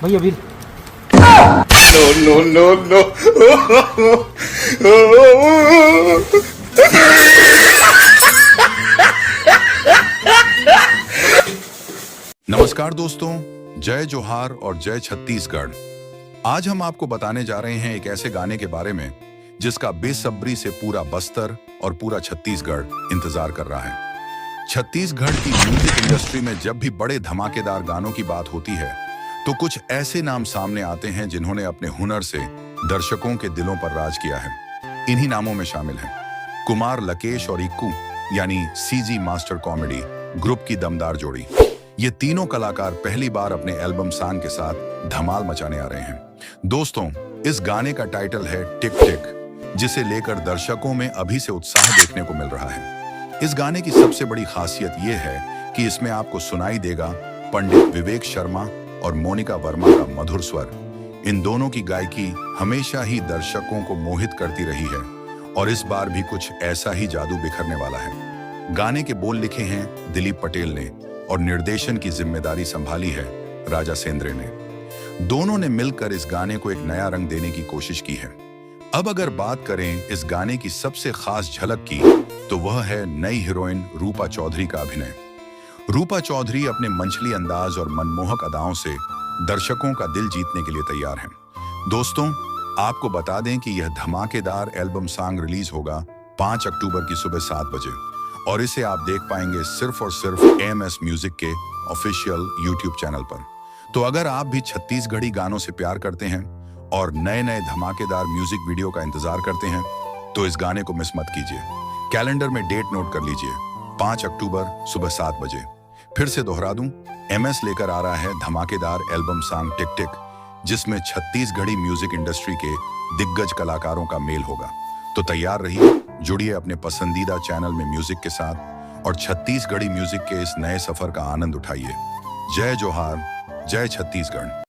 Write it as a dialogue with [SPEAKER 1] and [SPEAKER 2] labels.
[SPEAKER 1] भैया वीर।
[SPEAKER 2] No, no, no, no.
[SPEAKER 3] नमस्कार दोस्तों, जय जोहार और जय छत्तीसगढ़। आज हम आपको बताने जा रहे हैं एक ऐसे गाने के बारे में जिसका बेसब्री से पूरा बस्तर और पूरा छत्तीसगढ़ इंतजार कर रहा है। छत्तीसगढ़ की म्यूजिक इंडस्ट्री में जब भी बड़े धमाकेदार गानों की बात होती है तो कुछ ऐसे नाम सामने आते हैं जिन्होंने अपने हुनर से दर्शकों के दिलों पर राज किया है। इन्हीं नामों में शामिल हैं कुमार, लकेश और इक्कू यानी सीजी मास्टर कॉमेडी ग्रुप की दमदार जोड़ी। ये तीनों कलाकार पहली बार अपने एल्बम सॉन्ग के साथ धमाल मचाने आ रहे हैं। दोस्तों, इस गाने का टाइटल है टिक टिक, जिसे लेकर दर्शकों में अभी से उत्साह देखने को मिल रहा है। इस गाने की सबसे बड़ी खासियत यह है कि इसमें आपको सुनाई देगा पंडित विवेक शर्मा और मोनिका वर्मा का मधुर स्वर। इन दोनों की गायकी हमेशा ही दर्शकों को मोहित करती रही है और इस बार भी कुछ ऐसा ही जादू बिखरने वाला है। गाने के बोल लिखे हैं दिलीप पटेल ने और निर्देशन की जिम्मेदारी संभाली है राजा सेंद्रे ने। दोनों ने मिलकर इस गाने को एक नया रंग देने की कोशिश की है। अब अगर बात करें इस गाने की सबसे खास झलक की तो वह है नई हीरोइन रूपा चौधरी का अभिनय। रूपा चौधरी अपने मंचली अंदाज और मनमोहक अदाओं से दर्शकों का दिल जीतने के लिए तैयार हैं। दोस्तों, आपको बता दें कि यह धमाकेदार एल्बम सॉन्ग रिलीज होगा 5 अक्टूबर की सुबह 7 बजे और इसे आप देख पाएंगे सिर्फ और सिर्फ AMS म्यूजिक के ऑफिशियल YouTube चैनल पर। तो अगर आप भी छत्तीसगढ़ी गानों से प्यार करते हैं और नए नए धमाकेदार म्यूजिक वीडियो का इंतजार करते हैं तो इस गाने को मिस मत कीजिए। कैलेंडर में डेट नोट कर लीजिए, 5 अक्टूबर सुबह 7 बजे। फिर से दोहरा दूं, MS लेकर आ रहा है धमाकेदार एल्बम सॉन्ग टिक टिक, जिसमें छत्तीसगढ़ी म्यूजिक इंडस्ट्री के दिग्गज कलाकारों का मेल होगा। तो तैयार रहिए, जुड़िए अपने पसंदीदा चैनल में म्यूजिक के साथ और छत्तीसगढ़ी म्यूजिक के इस नए सफर का आनंद उठाइए। जय जोहार, जय छत्तीसगढ़।